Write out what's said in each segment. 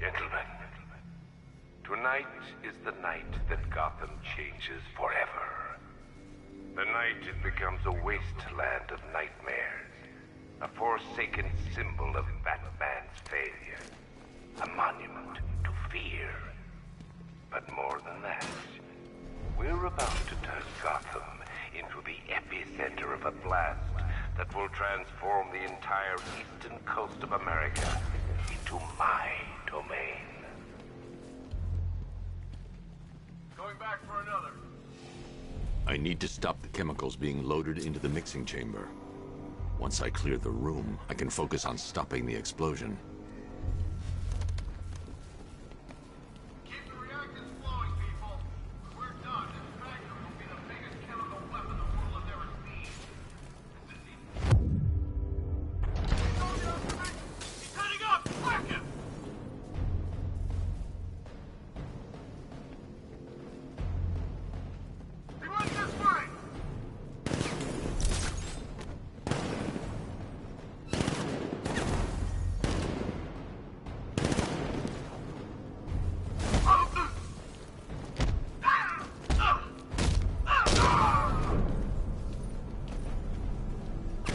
Gentlemen, tonight is the night that Gotham changes forever. The night it becomes a wasteland of nightmares, a forsaken symbol of Batman's failure, a monument to fear. But more than that, we're about to turn Gotham into the epicenter of a blast that will transform the entire eastern coast of America into my domain. Going back for another. I need to stop the chemicals being loaded into the mixing chamber. Once I clear the room, I can focus on stopping the explosion. Keep the reactors flowing, people. When we're done, this Magnum will be the biggest chemical weapon the world has ever seen. He's heading up! Whack him! He went this way!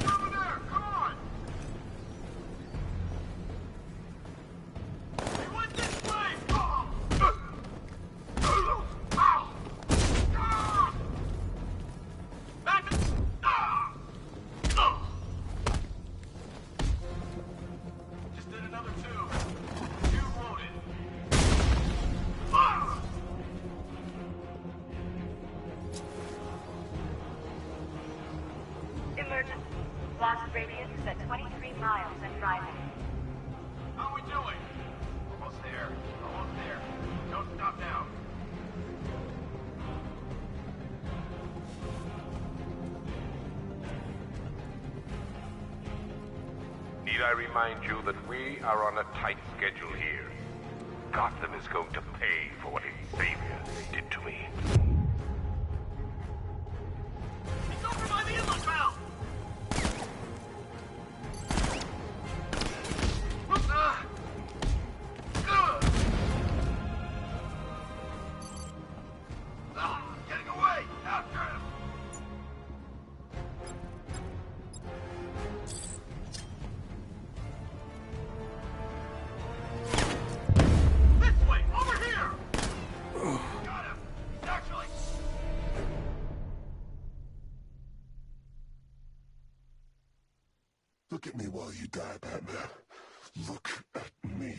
Over there! Come on! He went this way! Just did another two. Two loaded. Emergency. Blast radius is at 23 miles and rising. How are we doing? Almost there. Almost there. Don't stop now. Need I remind you that we are on a tight schedule here? Gotham is going to pay for what its savior did to me. He's over by the inlet valve! Getting away! After him! This way! Over here! Got him! Actually... Look at me while you die, Batman. Look at me.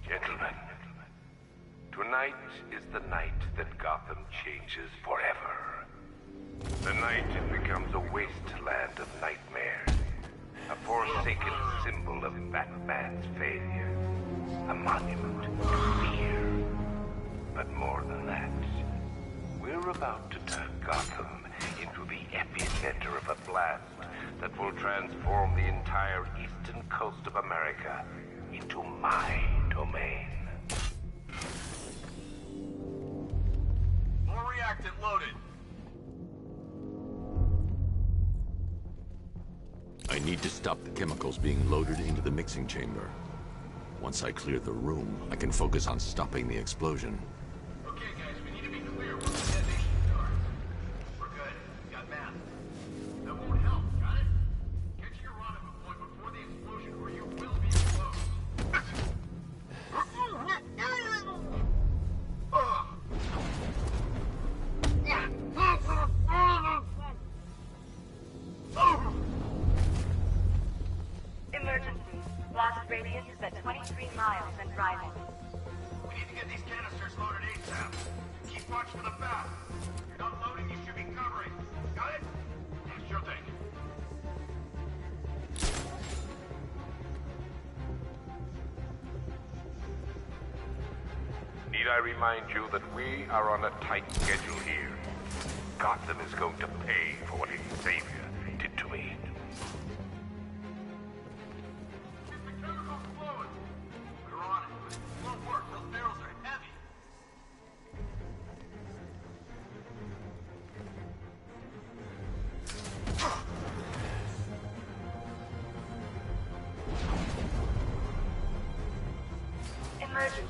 Gentlemen, tonight is the night that Gotham changes forever. The night it becomes a wasteland of nightmares, a forsaken symbol of Batman's failure, a monument to fear. But more than that, we're about to turn Gotham into the epicenter of a blast that will transform the entire eastern coast of America into my domain. More reactant loaded. I need to stop the chemicals being loaded into the mixing chamber. Once I clear the room, I can focus on stopping the explosion. Okay, guys, we need to be clear where the detonation starts. We're good. We got math. That won't help, got it? Get to your rendezvous point before the explosion or you will be exposed. Emergency. Blast radius is at 23 miles and rising. We need to get these canisters loaded I remind you that we are on a tight schedule here. Gotham is going to pay for what its savior did to me. The chemical's flowing. We're on it, but it won't work. Those barrels are heavy. Emergency.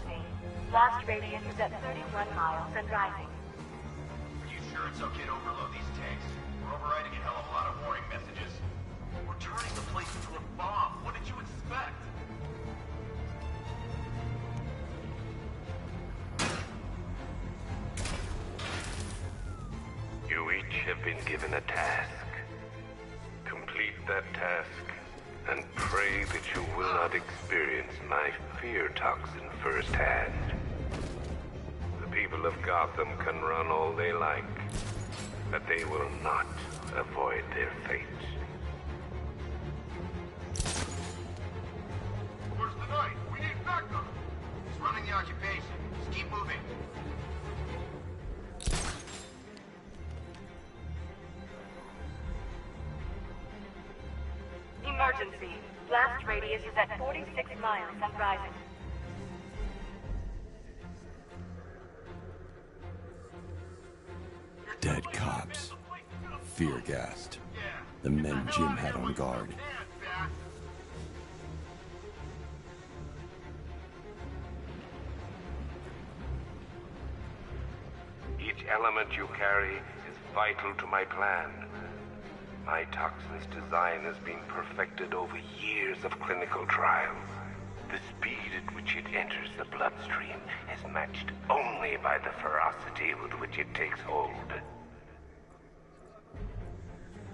Blast radius is at 31 miles and rising. Are you sure it's okay to overload these tanks? We're overriding a hell of a lot of warning messages. We're turning the place into a bomb. What did you expect? You each have been given a task. Complete that task, and pray that you will not experience my fear toxin firsthand. The people of Gotham can run all they like, but they will not avoid their fate. Where's the knight? We need backup. He's running the occupation. Just keep moving. Emergency. Blast radius is at 46 miles and rising. Dead cops. Fear-gassed. The men Jim had on guard. Each element you carry is vital to my plan. My toxin's design has been perfected over years of clinical trials. The speed at which it enters the bloodstream is matched only by the ferocity with which it takes hold.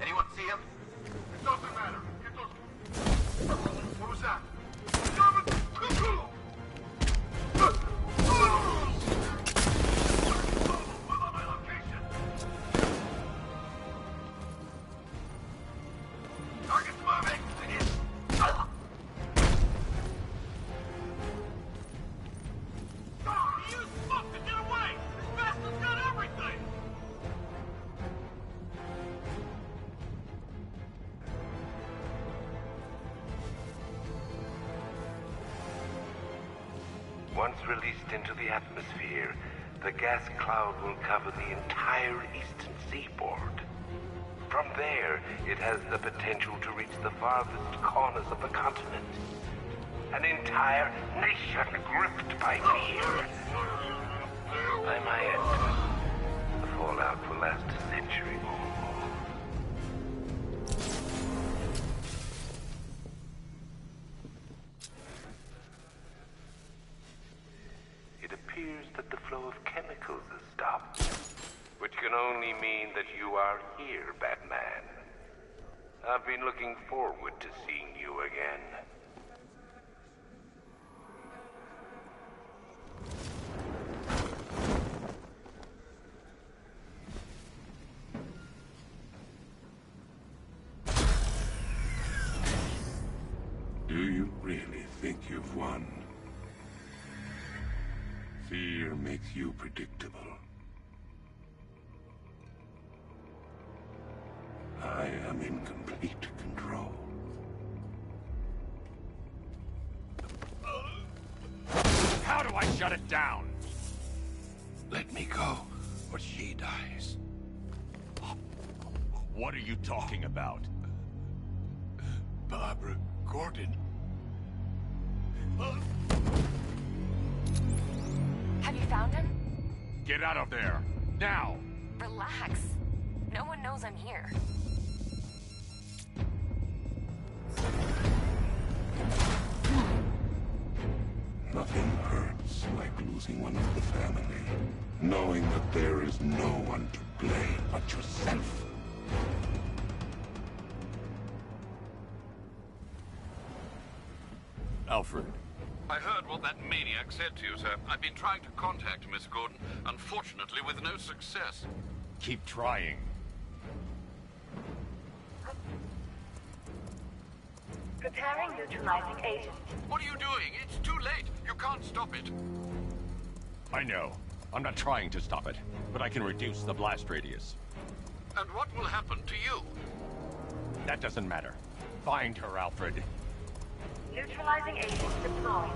Anyone see him? It doesn't matter. Get those... What was that? Damn it! My location. Target's moving. He used smoke to get away. This bastard's got everything. Once released into the atmosphere, the gas cloud will cover the entire eastern seaboard. From there, it has the potential to reach the farthest corners of the continent. An entire nation gripped by fear. By my estimate, the fallout will last a century. It appears that the flow of chemicals has stopped, which can only mean that you are here, Batman. I've been looking forward to seeing you again. Do you really think you've won? Fear makes you predictable. I am in complete control. How do I shut it down? Let me go, or she dies. What are you talking about? Barbara Gordon. Have you found him? Get out of there! Now! Relax. No one knows I'm here. Nothing hurts like losing one of the family. Knowing that there is no one to blame but yourself. Alfred. I heard what that maniac said to you, sir. I've been trying to contact Miss Gordon, unfortunately with no success. Keep trying. Preparing neutralizing agent. What are you doing? It's too late. You can't stop it. I know. I'm not trying to stop it, but I can reduce the blast radius. And what will happen to you? That doesn't matter. Find her, Alfred. Neutralizing agents deployed.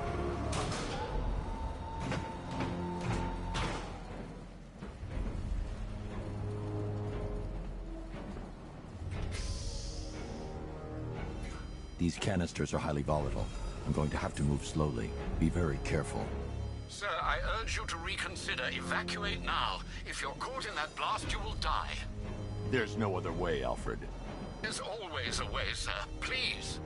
These canisters are highly volatile. I'm going to have to move slowly. Be very careful. Sir, I urge you to reconsider. Evacuate now. If you're caught in that blast, you will die. There's no other way, Alfred. There's always a way, sir. Please.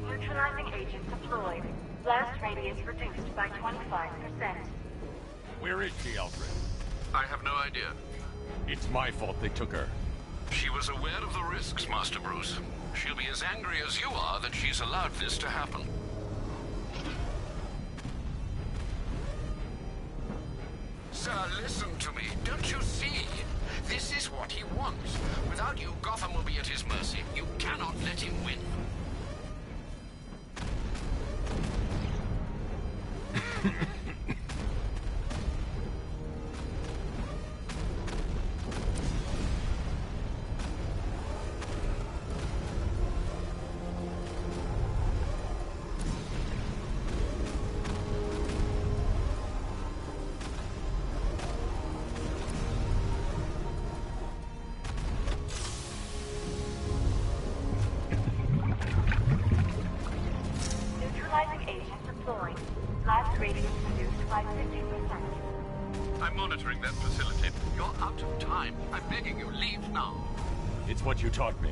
Neutralizing agent deployed. Blast radius reduced by 25%. Where is she, Alfred? I have no idea. It's my fault they took her. She was aware of the risks, Master Bruce. She'll be as angry as you are that she's allowed this to happen. Sir, listen to me. Don't you see? This is what he wants. Without you, Gotham will be at his mercy. You cannot let him win. Neutralizing agent deployed. Blast radius reduced by 50%. I'm monitoring that facility. You're out of time. I'm begging you, leave now. It's what you taught me.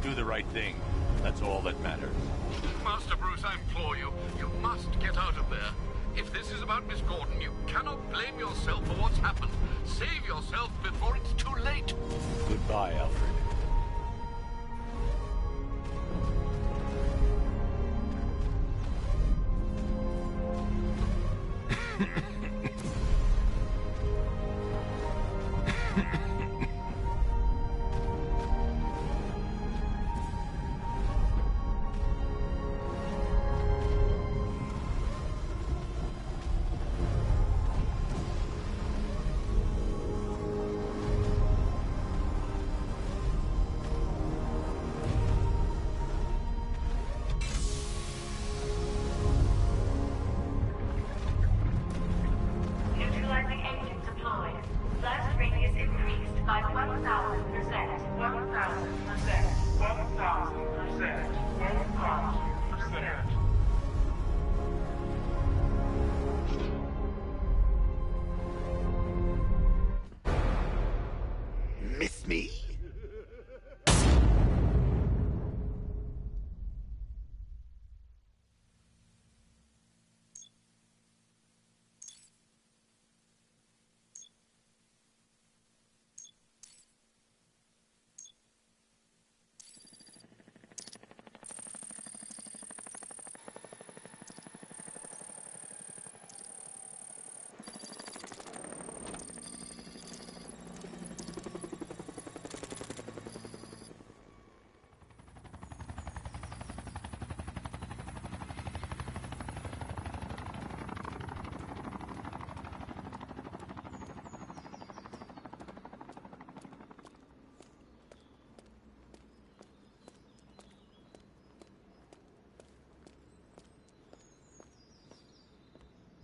Do the right thing. That's all that matters. Master Bruce, I implore you. You must get out of there. If this is about Miss Gordon, you cannot blame yourself for what's happened. Save yourself before it's too late. Goodbye, Alfred. Neutralizing agent deployed. Blast radius increased by 1,000%. 1,000%. 1,000%. 1,000%. Miss me?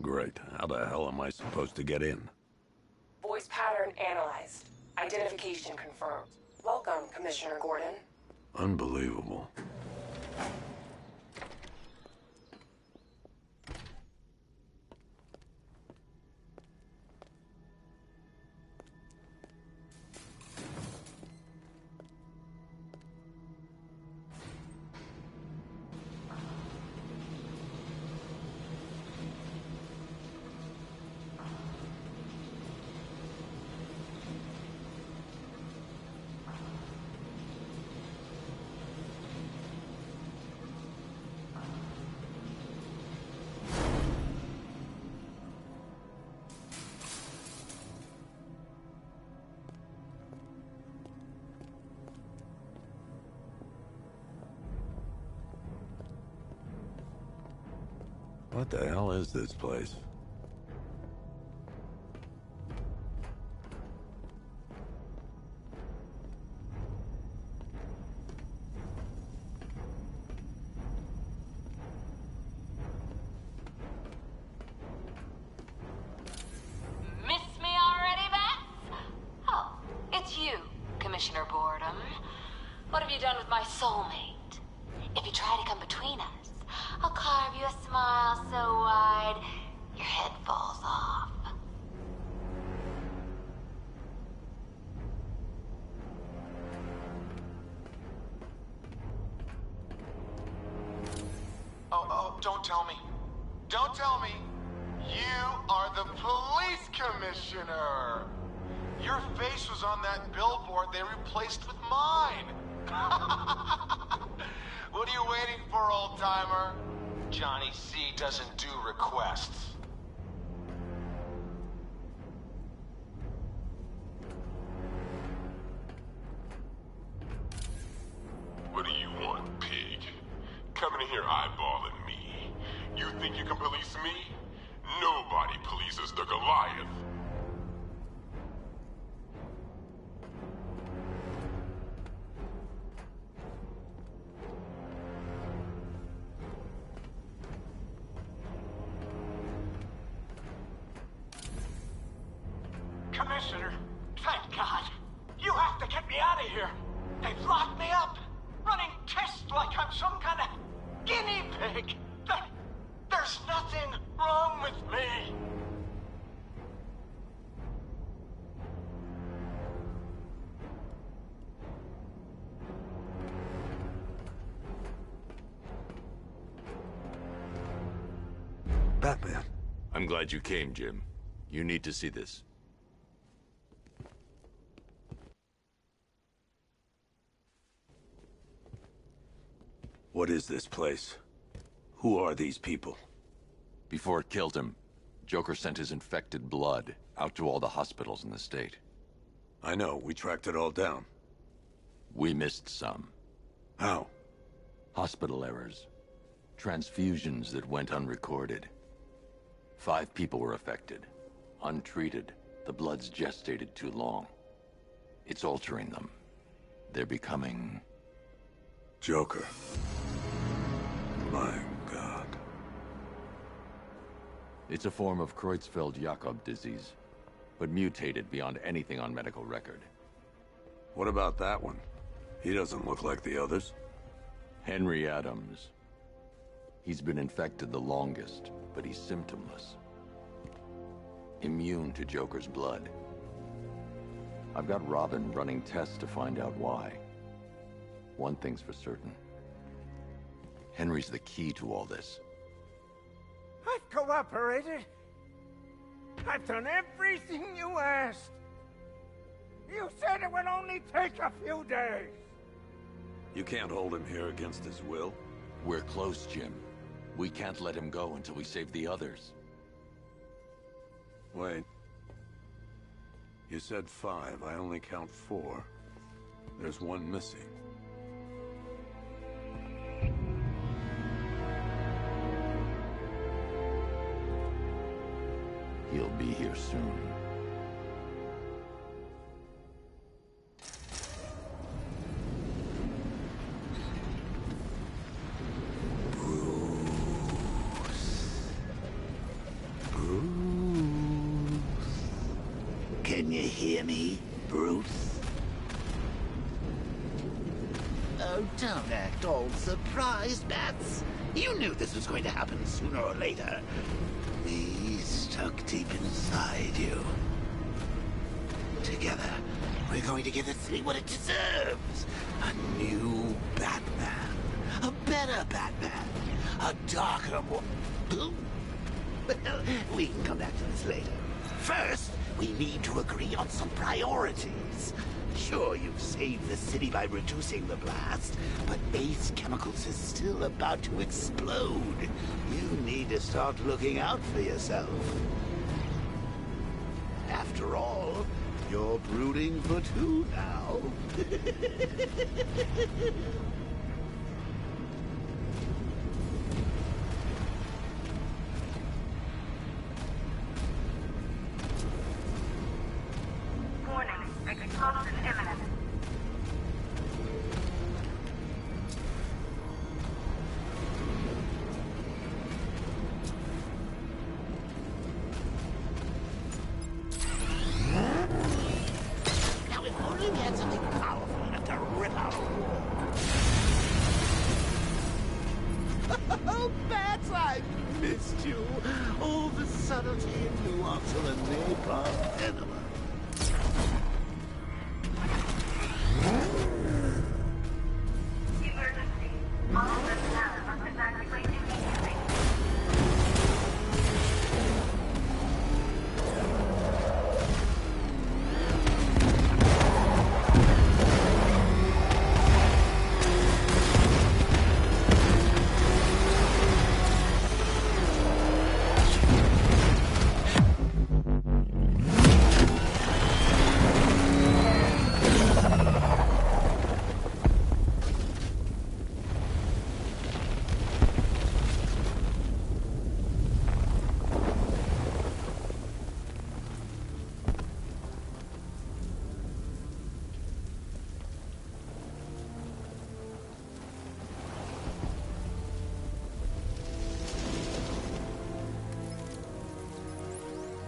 Great. How the hell am I supposed to get in? Voice pattern analyzed. Identification confirmed. Welcome, Commissioner Gordon. Unbelievable. What the hell is this place? Miss me already, Bats? Oh, it's you, Commissioner Boredom. What have you done with my soulmate? If you try to come between us, I'll carve you a smile so wide, your head falls off. Oh, don't tell me. Don't tell me. You are the police commissioner. Your face was on that billboard they replaced with mine. What are you waiting for, old-timer? Johnny C doesn't do requests. What do you want, pig? Coming in here eyeballing me. You think you can police me? Nobody polices the Goliath. Commissioner, thank God. You have to get me out of here. They've locked me up, running tests like I'm some kind of guinea pig. There's nothing wrong with me. Batman. I'm glad you came, Jim. You need to see this. What is this place? Who are these people? Before it killed him, Joker sent his infected blood out to all the hospitals in the state. I know, we tracked it all down. We missed some. How? Hospital errors. Transfusions that went unrecorded. 5 people were affected. Untreated, the blood's gestated too long. It's altering them. They're becoming... Joker. My God. It's a form of Creutzfeldt-Jakob disease, but mutated beyond anything on medical record. What about that one? He doesn't look like the others. Henry Adams. He's been infected the longest, but he's symptomless. Immune to Joker's blood. I've got Robin running tests to find out why. One thing's for certain. Henry's the key to all this. I've cooperated. I've done everything you asked. You said it would only take a few days. You can't hold him here against his will. We're close, Jim. We can't let him go until we save the others. Wait. You said 5. I only count 4. There's one missing. He'll be here soon. Can you hear me, Bruce? Oh, don't act all surprised, Bats. You knew this was going to happen sooner or later. He's stuck deep inside you. Together, we're going to give the city what it deserves. A new Batman. A better Batman. A darker one. Well, we can come back to this later. First, we need to agree on some priorities. Sure, you've saved the city by reducing the blast, but Ace Chemicals is still about to explode. You need to start looking out for yourself. After all, you're brooding for 2 now.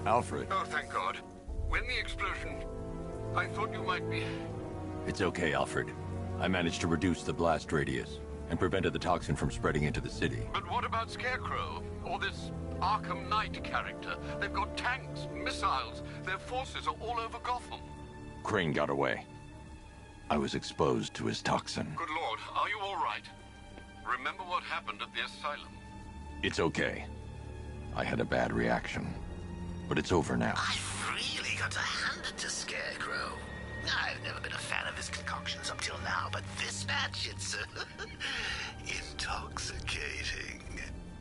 Alfred. Oh, thank God. When the explosion... I thought you might be... It's okay, Alfred. I managed to reduce the blast radius and prevented the toxin from spreading into the city. But what about Scarecrow? Or this Arkham Knight character? They've got tanks, missiles. Their forces are all over Gotham. Crane got away. I was exposed to his toxin. Good Lord, are you all right? Remember what happened at the asylum? It's okay. I had a bad reaction. But it's over now. I've really got to hand it to Scarecrow. I've never been a fan of his concoctions up till now, but this match, it's intoxicating.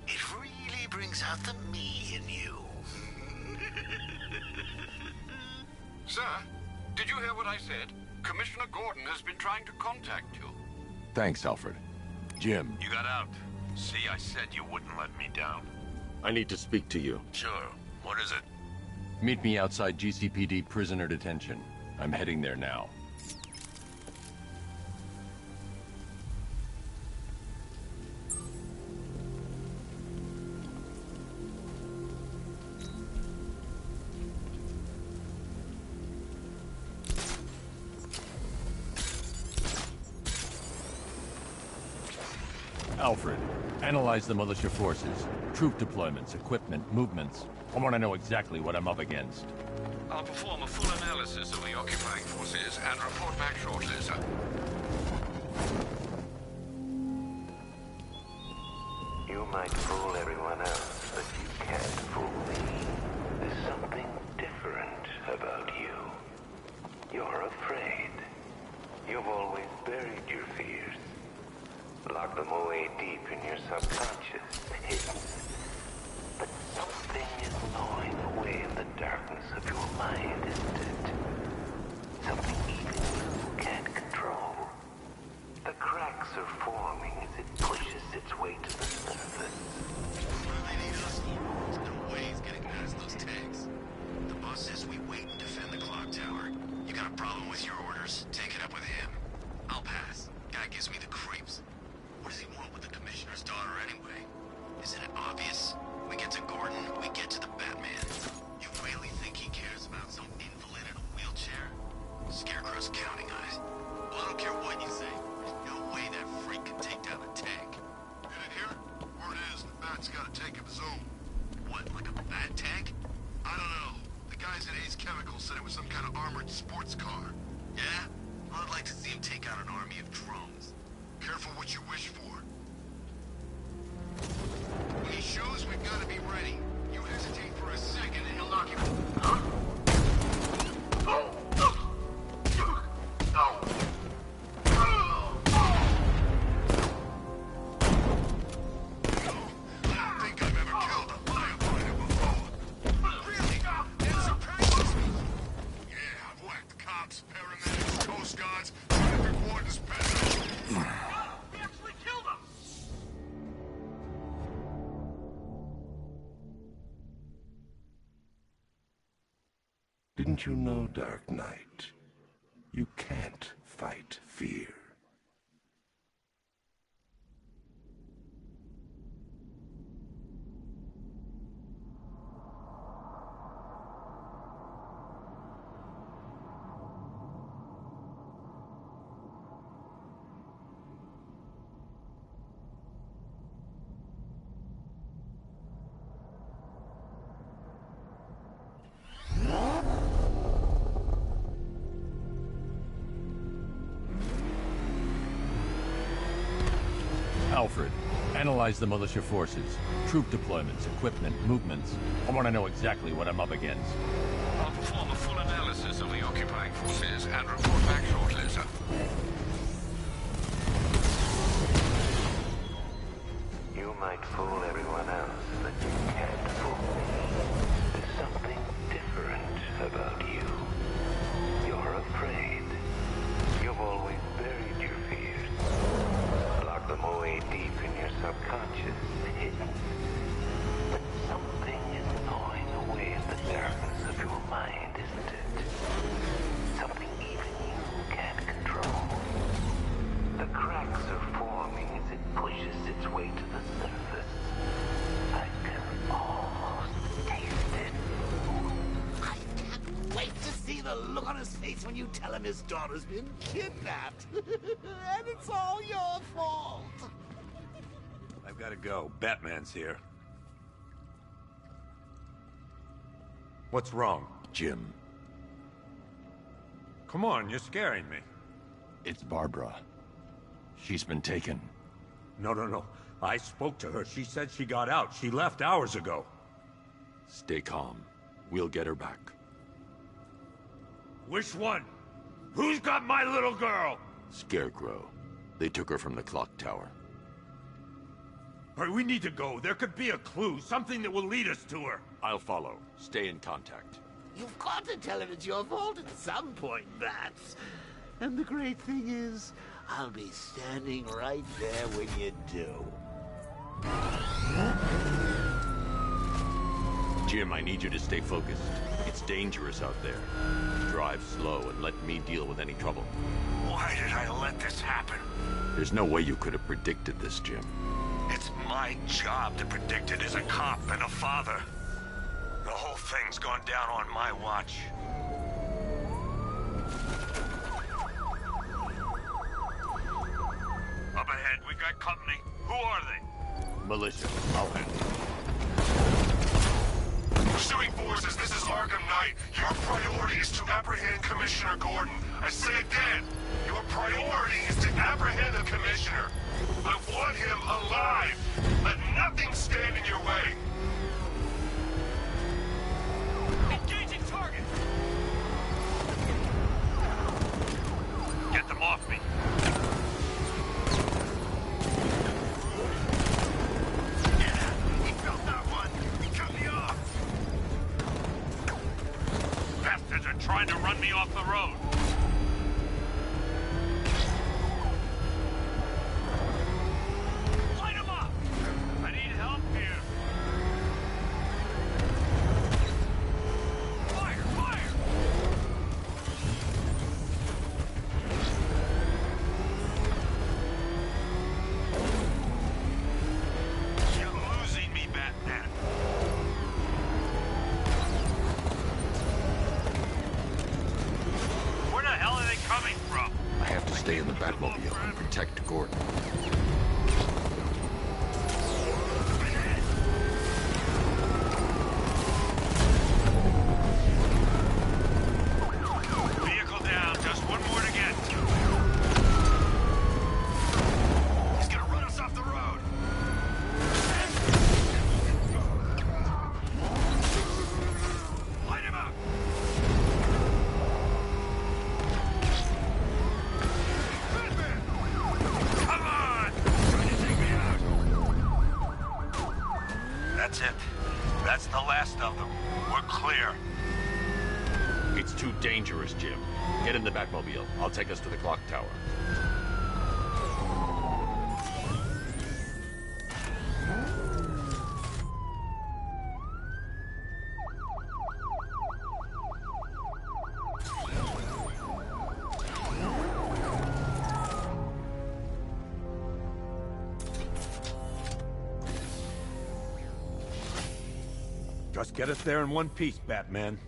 It really brings out the me in you. Sir, did you hear what I said? Commissioner Gordon has been trying to contact you. Thanks, Alfred. Jim. You got out. See, I said you wouldn't let me down. I need to speak to you. Sure. What is it? Meet me outside GCPD prisoner detention. I'm heading there now. Alfred, analyze the militia forces, troop deployments, equipment, movements. I want to know exactly what I'm up against. I'll perform a full analysis of the occupying forces and report back shortly, sir. You might fool everyone else, but you can't fool me. There's something different about you. You're afraid. You've always buried your fears. Locked them away deep in your subconscious, hidden. But something is gnawing away in the darkness of your mind, isn't it? Something even you can't control. The cracks are forming as it pushes its way to the surface. What do they need us for? There's no way he's getting past those tanks. The boss says we wait and defend the clock tower. You got a problem with your orders? Take it up with him. I'll pass. Guy gives me the creeps. What does he want with the commissioner's daughter anyway? Isn't it obvious? We get to Gordon, we get to the Batman. You really think he cares about some invalid in a wheelchair? Scarecrow's counting on it. Well, I don't care what you say. There's no way that freak can take down a tank. You didn't hear it? Word is, the Bat's got a tank of his own. What, like a Bat tank? I don't know. The guys at Ace Chemical said it was some kind of armored sports car. Yeah? Well, I'd like to see him take out an army of drones. Careful what you wish for. When he shows, we've got to be ready. You hesitate for a second and he'll knock you... Huh? I don't think I've ever killed a firefighter before. Really? That surprises me. Yeah, I've whacked cops, paramedics, coast guards, traffic wardens, peasants. We actually killed him! Didn't you know, Dark Knight? You can't fight fear. Alfred, analyze the militia forces, troop deployments, equipment, movements. I want to know exactly what I'm up against. I'll perform a full analysis of the occupying forces and report back shortly, sir. You might fool everyone else, but you can't fool me. There's something different about you. You're afraid. You've always buried your fears. Locked them away deep in your subconscious, hidden. But something is gnawing away at the darkness of your mind, isn't it? Something even you can't control. The cracks are forming as it pushes its way to the surface. the look on his face when you tell him his daughter's been kidnapped. And it's all your fault. I've got to go. Batman's here. What's wrong? Jim. Come on, you're scaring me. It's Barbara. She's been taken. No. I spoke to her. She said she got out. She left hours ago. Stay calm. We'll get her back. Which one? Who's got my little girl? Scarecrow. They took her from the clock tower. All right, we need to go. There could be a clue, something that will lead us to her. I'll follow. Stay in contact. You've got to tell him it's your fault at some point, Bats. And the great thing is, I'll be standing right there when you do. Jim, I need you to stay focused. It's dangerous out there. Drive slow and let me deal with any trouble. Why did I let this happen? There's no way you could have predicted this, Jim. It's my job to predict it as a cop and a father. The whole thing's gone down on my watch. Up ahead, we got company. Who are they? Militia. I'll handle it. Pursuing forces, this is Arkham Knight. Your priority is to apprehend Commissioner Gordon. I say again, your priority is to apprehend the Commissioner. I want him alive. Let nothing stand in your way. Engaging target! Get them off me. He felt that one! He cut me off! Bastards are trying to run me off the road. Light him up! I need help here. Fire! Fire! You're losing me, Batman. Where the hell are they coming from? I have to stay in the Batmobile and protect Gordon. Vehicle down. Just one more to get. He's gonna run us off the road! Light him up! Batman! Come on! Trying to take me out! That's it. That's the last of them. We're clear. It's too dangerous, Jim. Get in the Batmobile. I'll take us to the clock tower. Just get us there in one piece, Batman.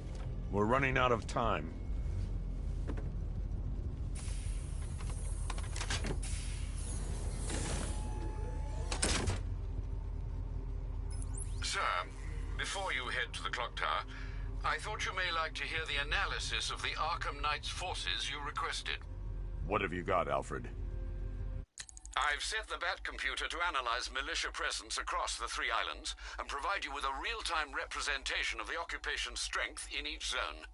We're running out of time. Sir, before you head to the clock tower, I thought you may like to hear the analysis of the Arkham Knight's forces you requested. What have you got, Alfred? I've set the Bat computer to analyze militia presence across the 3 islands and provide you with a real-time representation of the occupation's strength in each zone.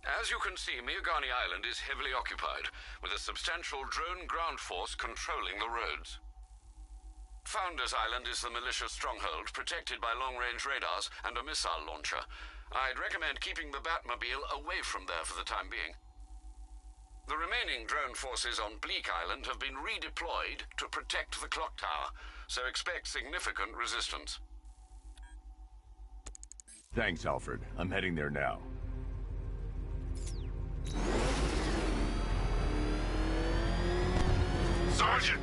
As you can see, Miagani Island is heavily occupied, with a substantial drone ground force controlling the roads. Founders Island is the militia stronghold, protected by long-range radars and a missile launcher. I'd recommend keeping the Batmobile away from there for the time being. The remaining drone forces on Bleak Island have been redeployed to protect the clock tower, so expect significant resistance. Thanks, Alfred. I'm heading there now. Sergeant!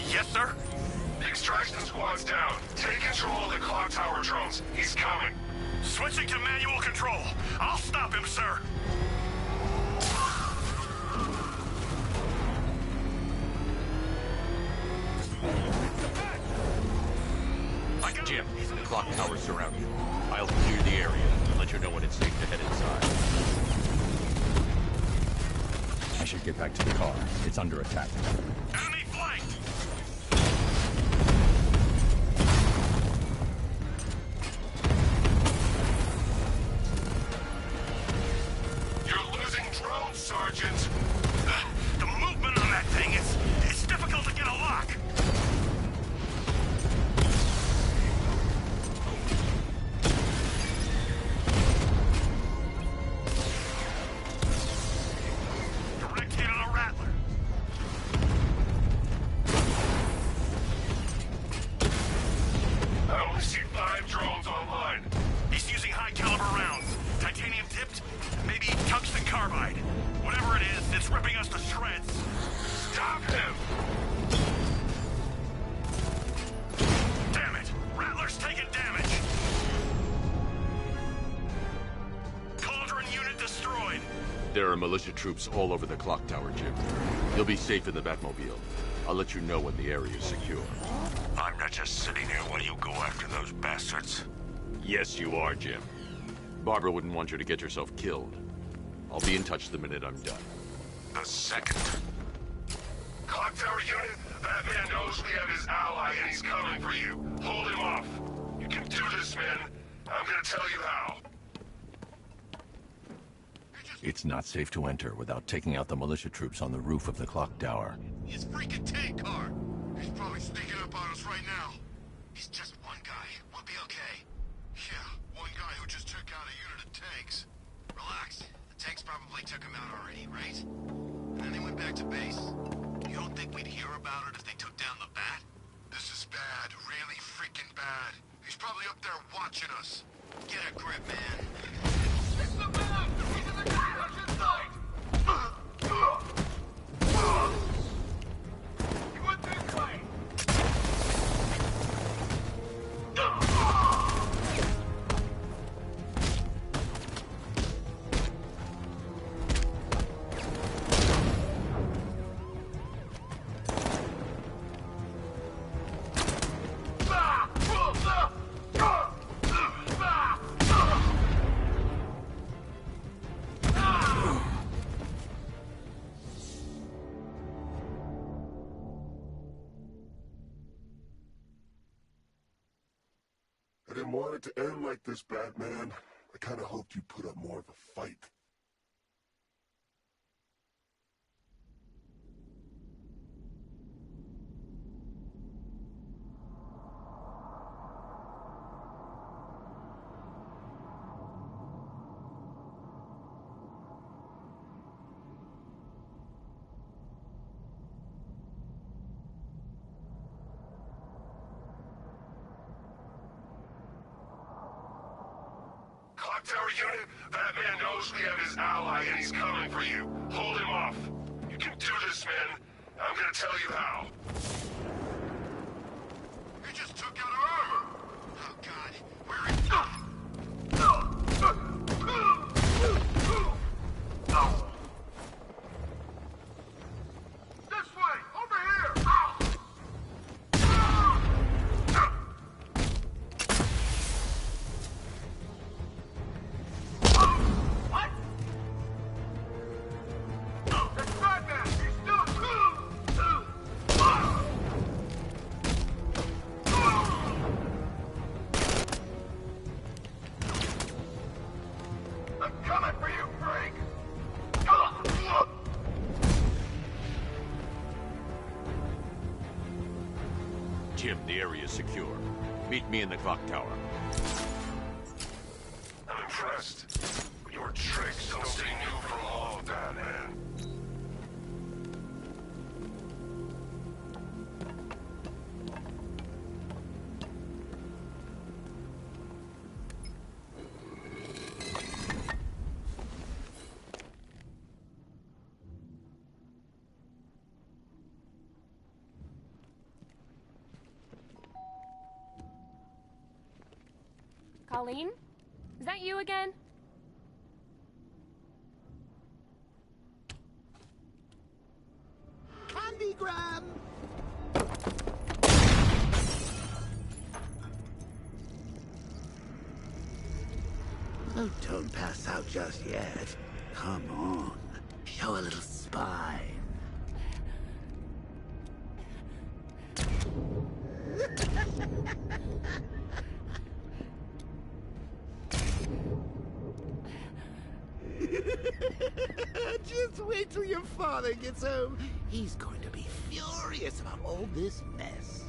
Yes, sir? The extraction squad's down. Take control of the clock tower drones. He's coming. Switching to manual control. I'll stop him, sir. Jim, the clock tower's surrounded. I'll clear the area and let you know when it's safe to head inside. I should get back to the car. It's under attack. Enemy flanked! You're losing drones, Sergeant. The movement on that thing it's difficult to get a lock. Direct hit on a rattler. I only see 5 drones online. He's using high caliber rounds. Titanium tipped? Maybe tungsten carbide. Whatever it is, it's ripping us to shreds. Stop him! Damn it! Rattler's taking damage! Cauldron unit destroyed. There are militia troops all over the clock tower, Jim. You'll be safe in the Batmobile. I'll let you know when the area is secure. I'm not just sitting here while you go after those bastards. Yes, you are, Jim. Barbara wouldn't want you to get yourself killed. I'll be in touch the minute I'm done. The second. Clock tower unit, Batman knows we have his ally and he's coming for you. Hold him off. You can do this, man. I'm gonna tell you how. It's not safe to enter without taking out the militia troops on the roof of the clock tower. His freaking tank car. He's probably sneaking up on us right now. He's just one guy. We'll be okay. Yeah, one guy who just took out a unit of tanks. Relax. The tanks probably took him out already, right? And then they went back to base. You don't think we'd hear about it if they took down the Bat? This is bad. Really freaking bad. He's probably up there watching us. Get a grip, man. It's the Bat! He's in the garage inside! He went this way! I didn't want it to end like this, Batman. I kinda hoped you'd put up more of a fight. Clock tower unit, Batman knows we have his ally and he's coming for you. Hold him off. You can do this, man. I'm gonna tell you how. He just took out our armor. Oh, God. Where is he? This way! Over here! What? That's Batman! He's still... I'm coming for you, Frank! Jim, the area is secure. Meet me in the clock tower. I'm impressed. Your tricks don't stay new for long, Batman. Colleen? Is that you again? Candygram! Oh, don't pass out just yet. Come on. Show a little spine. Just wait till your father gets home. He's going to be furious about all this mess.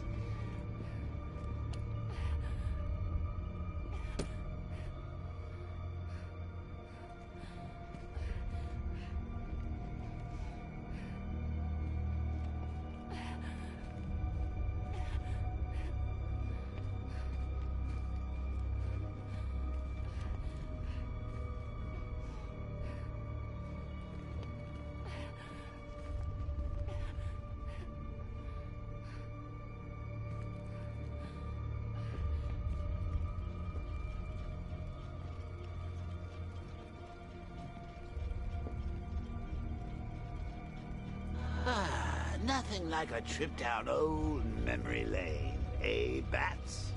Nothing like a trip down old memory lane, eh, Bats?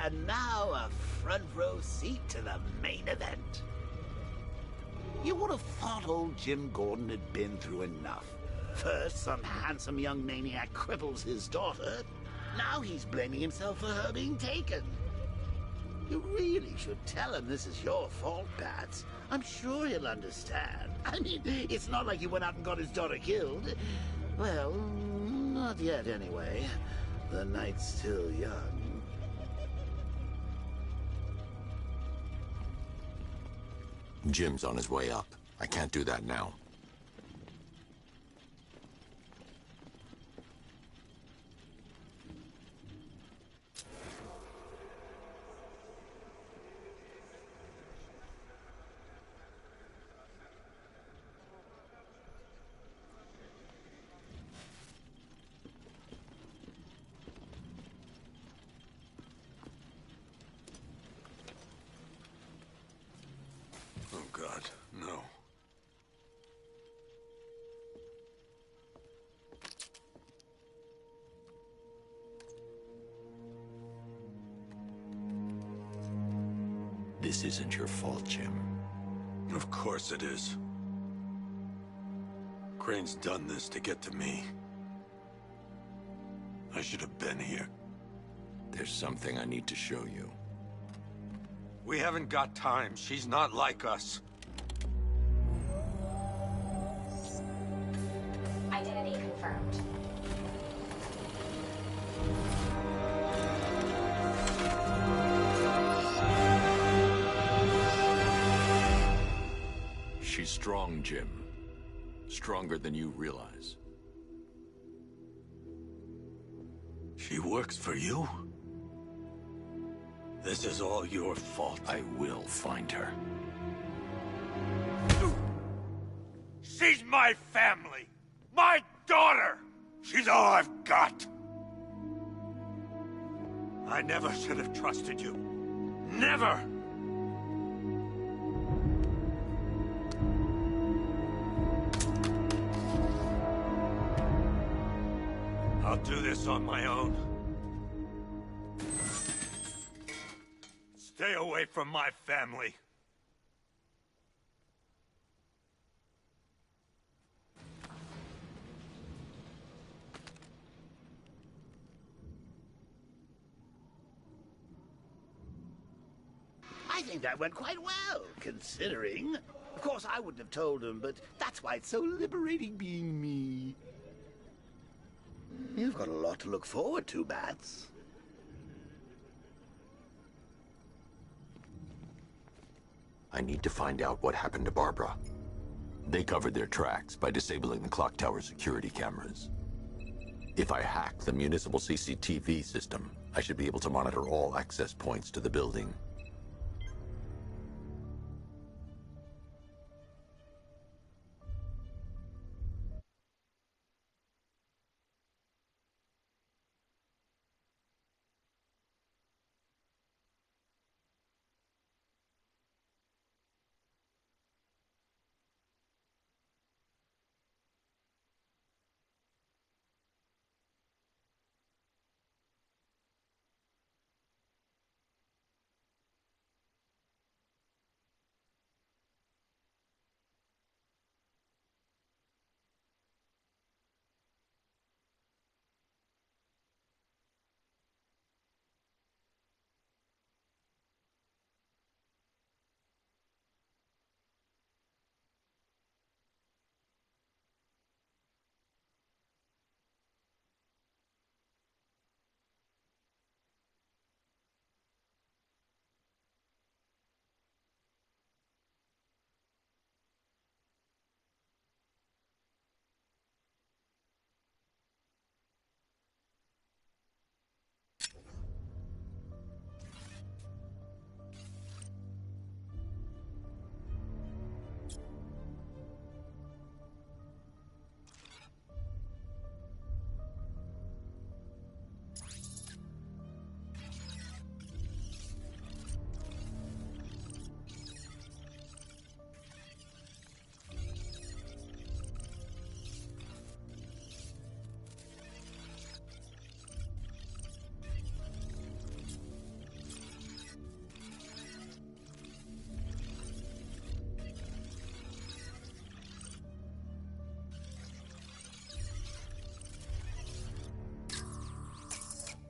And now a front row seat to the main event. You would have thought old Jim Gordon had been through enough. First, some handsome young maniac cripples his daughter. Now he's blaming himself for her being taken. You really should tell him this is your fault, Bats. I'm sure he'll understand. I mean, it's not like you went out and got his daughter killed. Well, not yet anyway. The night's still young. Jim's on his way up. I can't do that now. Oh, God, no. This isn't your fault, Jim. Of course it is. Crane's done this to get to me. I should have been here. There's something I need to show you. We haven't got time. She's not like us. Identity confirmed. She's strong, Jim. Stronger than you realize. She works for you? This is all your fault. I will find her. She's my family! My daughter! She's all I've got! I never should have trusted you. Never! I'll do this on my own. Stay away from my family. I think that went quite well, considering. Of course, I wouldn't have told him, but that's why it's so liberating being me. You've got a lot to look forward to, Bats. I need to find out what happened to Barbara. They covered their tracks by disabling the clock tower security cameras. If I hack the municipal CCTV system, I should be able to monitor all access points to the building.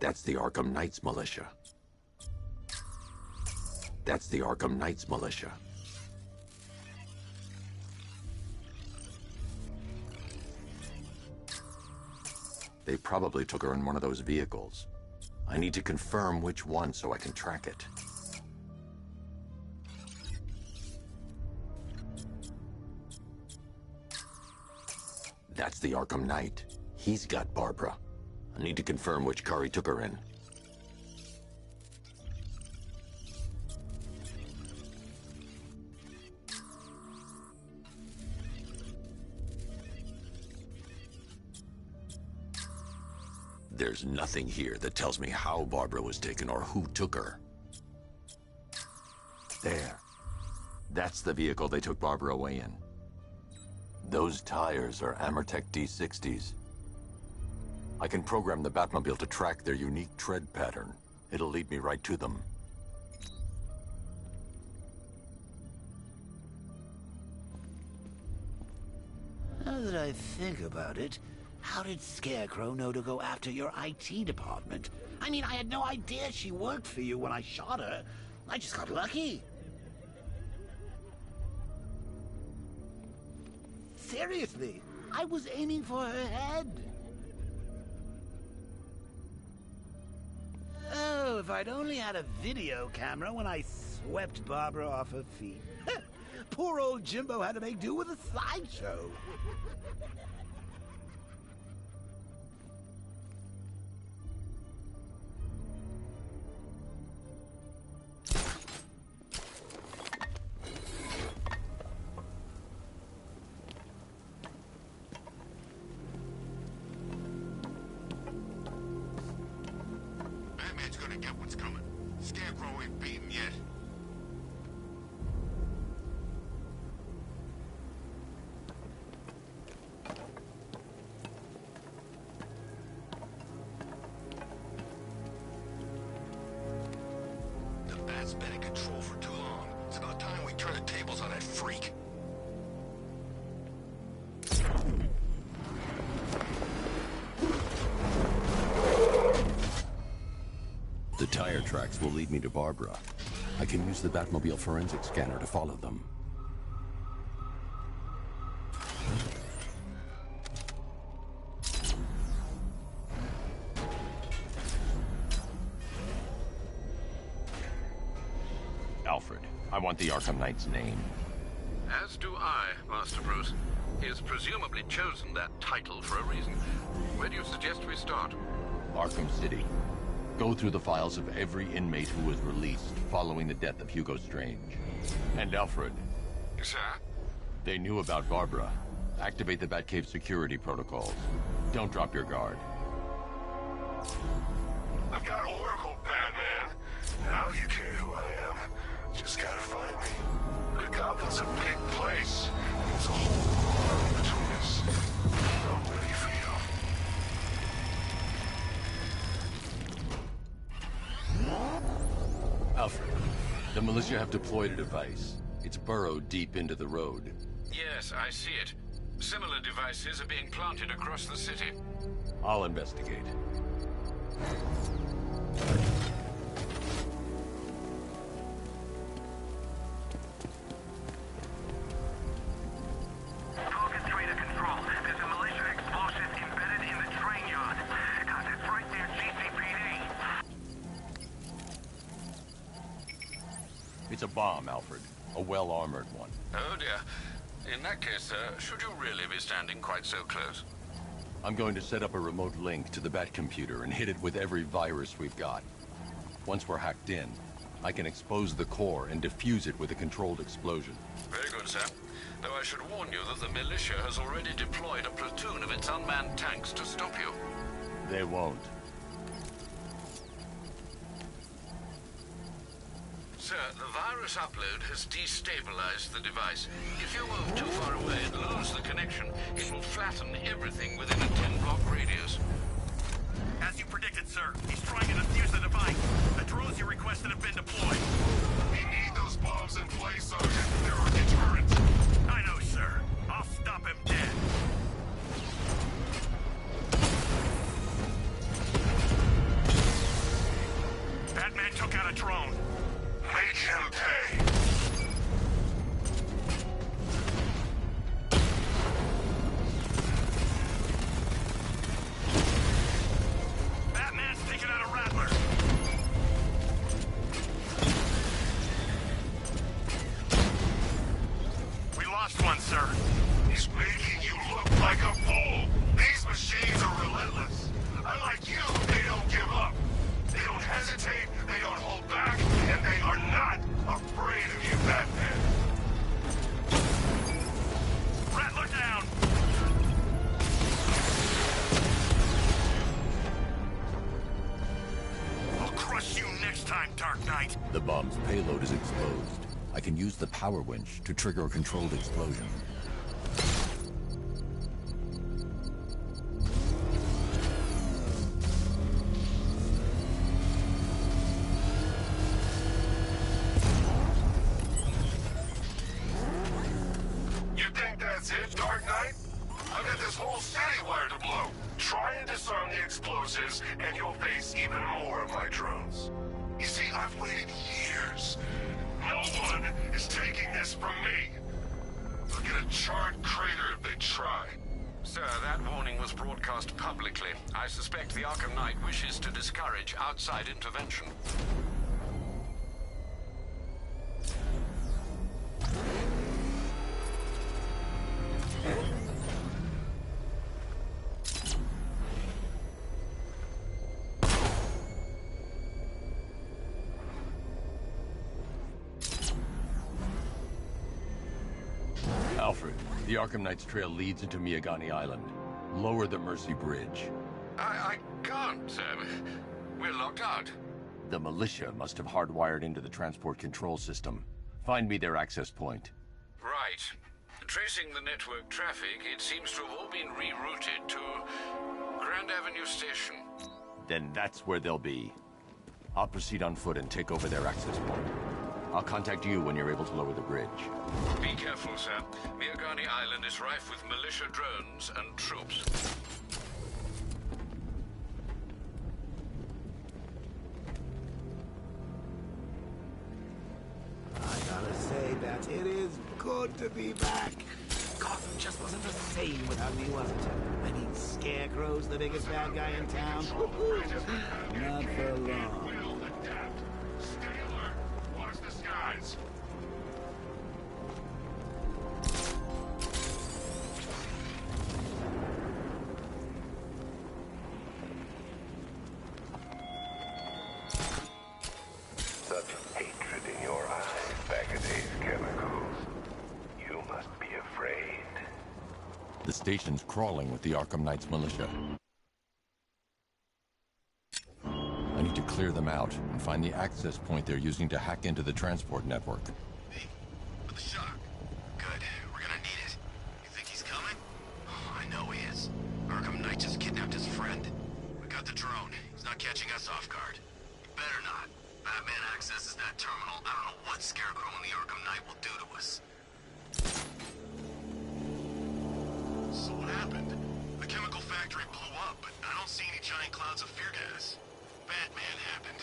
That's the Arkham Knight's militia. That's the Arkham Knight's militia. They probably took her in one of those vehicles. I need to confirm which one so I can track it. That's the Arkham Knight. He's got Barbara. I need to confirm which car he took her in. There's nothing here that tells me how Barbara was taken or who took her. There. That's the vehicle they took Barbara away in. Those tires are Amertech D60s. I can program the Batmobile to track their unique tread pattern. It'll lead me right to them. Now that I think about it, how did Scarecrow know to go after your IT department? I mean, I had no idea she worked for you when I shot her. I just got lucky. Seriously, I was aiming for her head. Oh, if I'd only had a video camera when I swept Barbara off her feet. Poor old Jimbo had to make do with a slideshow. Batman's gonna get what's coming. Scarecrow ain't beaten yet. The Bat's been in control for too long. It's about time we turn the tables on that freak. The tire tracks will lead me to Barbara. I can use the Batmobile forensic scanner to follow them. Alfred, I want the Arkham Knight's name. As do I, Master Bruce. He has presumably chosen that title for a reason. Where do you suggest we start? Arkham City. Go through the files of every inmate who was released following the death of Hugo Strange. And Alfred. Sir? They knew about Barbara. Activate the Batcave security protocols. Don't drop your guard. I've got Oracle, Batman. Now you care who I am. Just gotta find me. The Gotham's a big place. There's a whole world between us. I'm ready for you. Alfred, the militia have deployed a device. It's burrowed deep into the road. Yes, I see it. Similar devices are being planted across the city. I'll investigate. Focus trader control. There's a militia explosive embedded in the train yard. God, it's right near GCPD. It's a bomb, Alfred. A well-armored one. Oh dear. In that case, sir, should you really be standing quite so close? I'm going to set up a remote link to the Batcomputer and hit it with every virus we've got. Once we're hacked in, I can expose the core and defuse it with a controlled explosion. Very good, sir. Though I should warn you that the militia has already deployed a platoon of its unmanned tanks to stop you. They won't. Sir, the virus upload has destabilized the device. If you move too far away and lose the connection, it will flatten everything within a 10-block radius. As you predicted, sir, he's trying to defuse the device. The drones you requested have been deployed. We need those bombs in place, Sergeant. They're our deterrent. I know, sir. I'll stop him dead. He's making you look like a fool. These machines are relentless. Unlike you, they don't give up. They don't hesitate, they don't hold back, and they are not afraid of you, Batman. Rattler down! I'll crush you next time, Dark Knight. The bomb's payload is exposed. I can use the power winch to trigger a controlled explosion. You think that's it, Dark Knight? I've got this whole city wired to blow. Try and disarm the explosives, and you'll face even more of my drones. You see, I've waited years. No one is taking this from me. They'll get a charred crater if they try. Sir, that warning was broadcast publicly. I suspect the Arkham Knight wishes to discourage outside intervention. Alfred, the Arkham Knight's trail leads into Miagani Island. Lower the Mercy Bridge. I can't, sir. We're locked out. The militia must have hardwired into the transport control system. Find me their access point. Right. Tracing the network traffic, it seems to have all been rerouted to Grand Avenue Station. Then that's where they'll be. I'll proceed on foot and take over their access point. I'll contact you when you're able to lower the bridge. Be careful, sir. Miagani Island is rife with militia drones and troops. I gotta say that it is good to be back. Gotham just wasn't the same without me, was it? I mean, Scarecrow's the biggest bad guy in town. Not for long. Stay alert. Watch the skies. Such hatred in your eyes, Bagadade's chemicals. You must be afraid. The station's crawling with the Arkham Knight's militia. I need to clear them out and find the access point they're using to hack into the transport network. Hey, with the shock. Good. We're gonna need it. You think he's coming? Oh, I know he is. Arkham Knight just kidnapped his friend. We got the drone. He's not catching us off guard. He better not. Batman accesses that terminal. I don't know what Scarecrow and the Arkham Knight will do to us. So what happened? The chemical factory blew up, but I don't see any giant clouds of fear gas. Batman happened.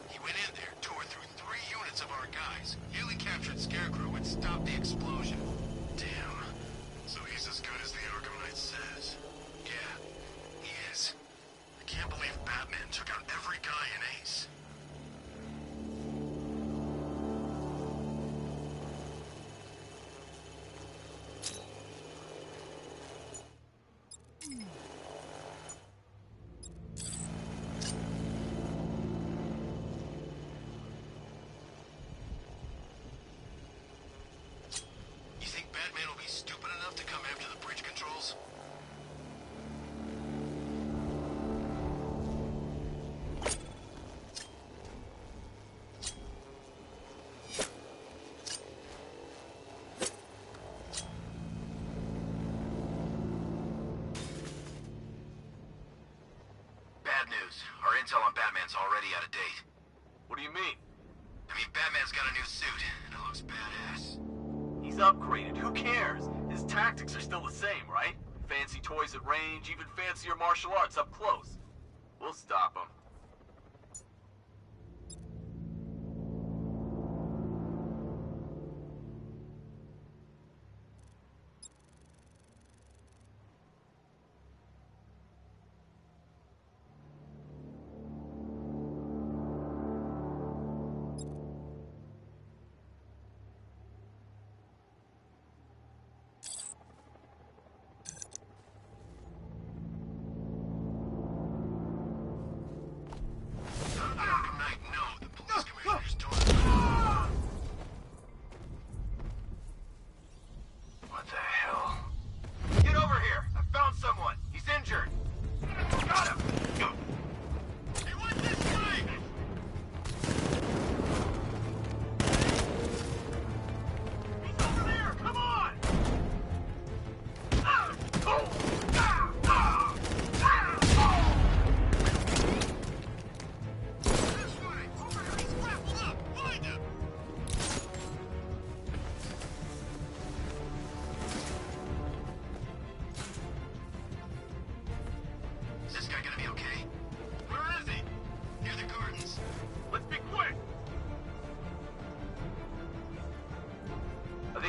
He went in there, tore through 3 units of our guys, nearly captured Scarecrow, and stopped the explosion. Damn. So he's as good as the Arkham Knight says. Yeah, he is. I can't believe Batman took out every guy in Ace. You think Batman will be stupid enough to come after the bridge controls? Bad news. Our intel on Batman's already out of date. What do you mean? I mean, Batman's got a new suit, and it looks badass. He's upgraded. Who cares? His tactics are still the same, right? Fancy toys at range, even fancier martial arts up close. We'll stop him.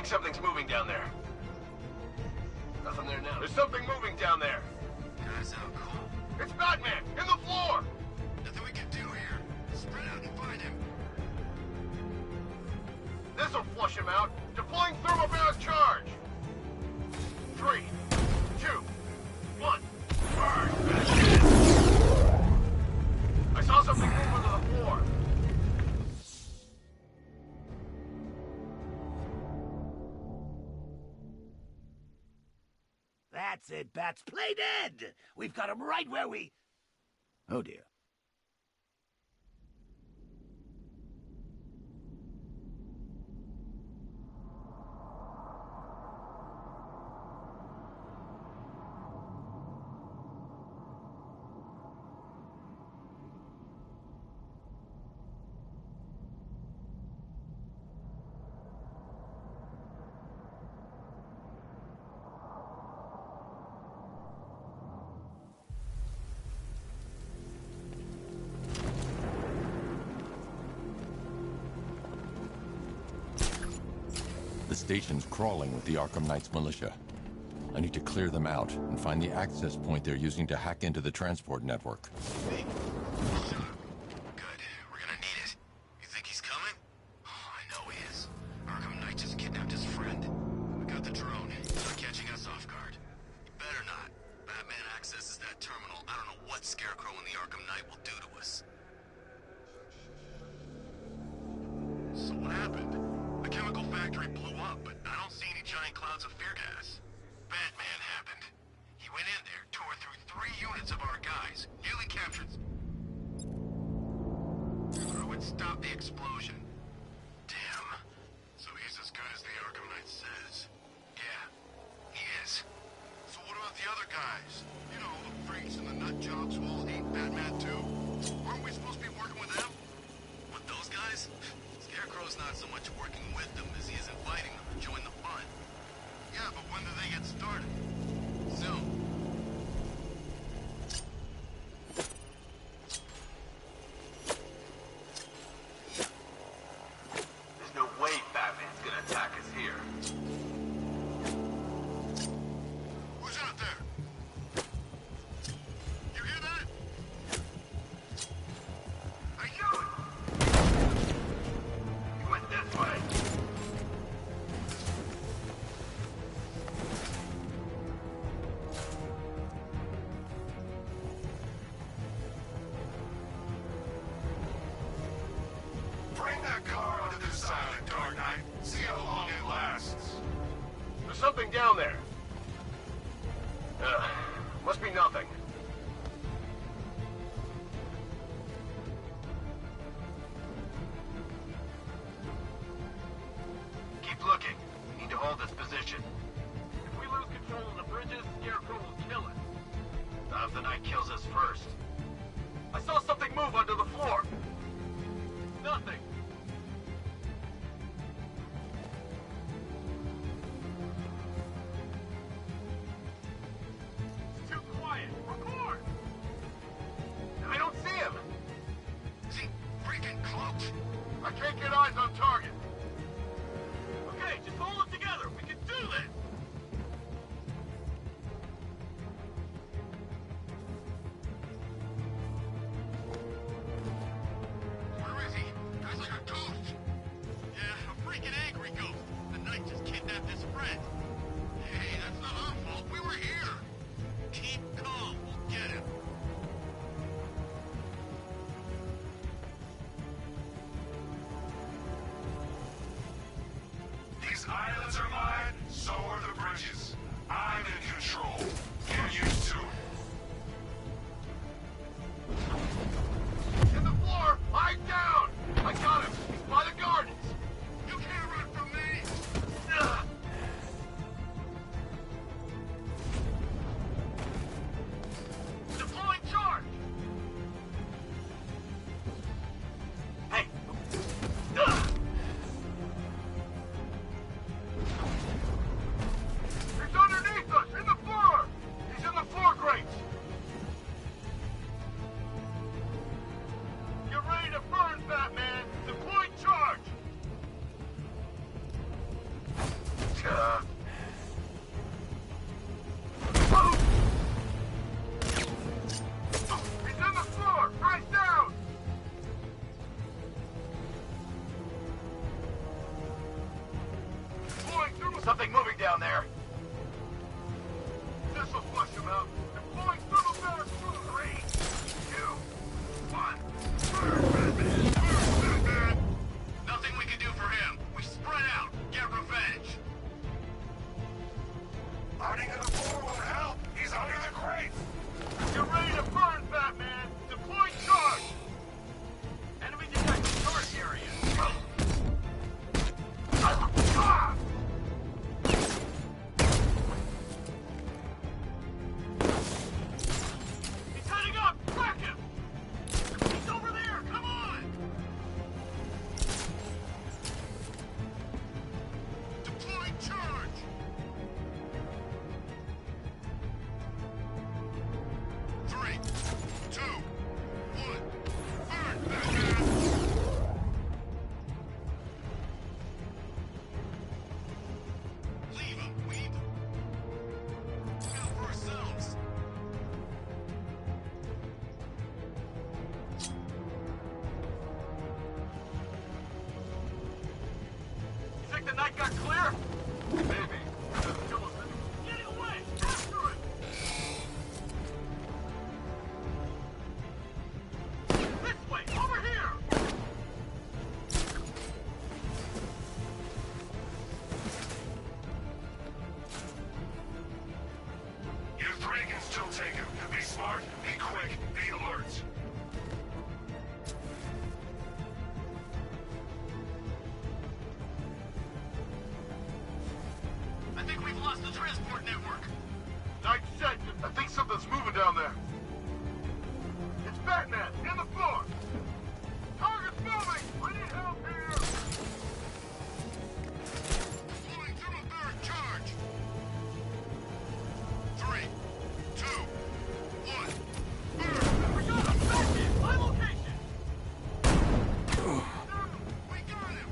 think something's moving down there. Nothing there now. There's something moving down there. Guys out cold. It's Batman! In the floor! Nothing we can do here. Spread out and find him. This'll flush him out. Deploying thermobaric charge. 3, 2, 1. Burn! I saw something move onto the floor. That's it, Bats. Play dead! We've got him right where we... Oh, dear. The station's crawling with the Arkham Knight's militia. I need to clear them out and find the access point they're using to hack into the transport network. Good. We're gonna need it. You think he's coming? Oh, I know he is. Arkham Knight just kidnapped his friend. We got the drone. He's not catching us off guard. He better not. Batman accesses that terminal. I don't know what Scarecrow and the Arkham Knight will do to us. So what happened? The chemical factory blew up, but I don't see any giant clouds of fear gas. Batman happened. He went in there, tore through 3 units of our guys, nearly captured... through and stopped the explosion. Damn. So he's as good as the Arkham Knight says. Yeah, he is. So what about the other guys? You know, the freaks and the nut jobs who all hate Batman too? Weren't we supposed to be working with them? With those guys? Scarecrow's not so much working with them as he is inviting them to join the fun. Yeah, but when do they get started? Soon. There's no way Batman's gonna attack us here. Who's out there? You hear that? I knew it! He went this way. Bring that car onto this island, Dark Knight. See how long it lasts. There's something down there. Must be nothing. Keep looking. We need to hold this position. If we lose control of the bridges, Scarecrow will kill us. Not if the Knight kills us first. I saw something move onto the floor. Nothing. It's too quiet. Record! I don't see him. Is he freaking cloaked? I can't get eyes on target. Okay, just hold it together. We can do this. Where is he? Guys, I Running to the floor won't help. He's under the crate. Get ready to burn, Batman! Deploy charge! Enemy detected target area. He's heading up! Track him! He's over there! Come on! Deploy charge. 3, 2, 1. Burn, Batman! Leave him. We need to look out for ourselves. You think the night got clear? Maybe. Doesn't kill us anyway. Getting away! After it! This way! Over here! You three can still take him. Be smart, be quick, be alert. I think we've lost the transport network. Night said, I think something's moving down there. It's Batman, in the floor. Target's moving! We need help here! Deploying through a third charge. 3, 2, 1. Burn! We got him! Back in! My location! We got him!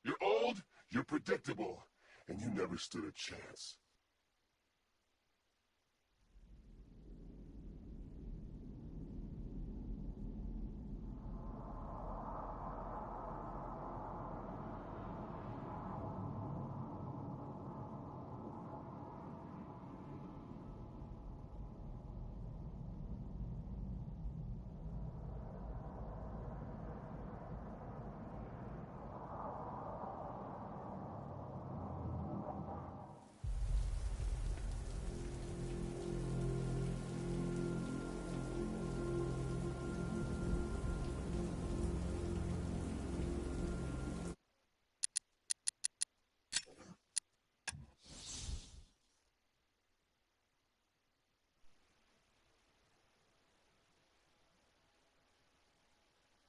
You're old, you're predictable, and you never stood a chance.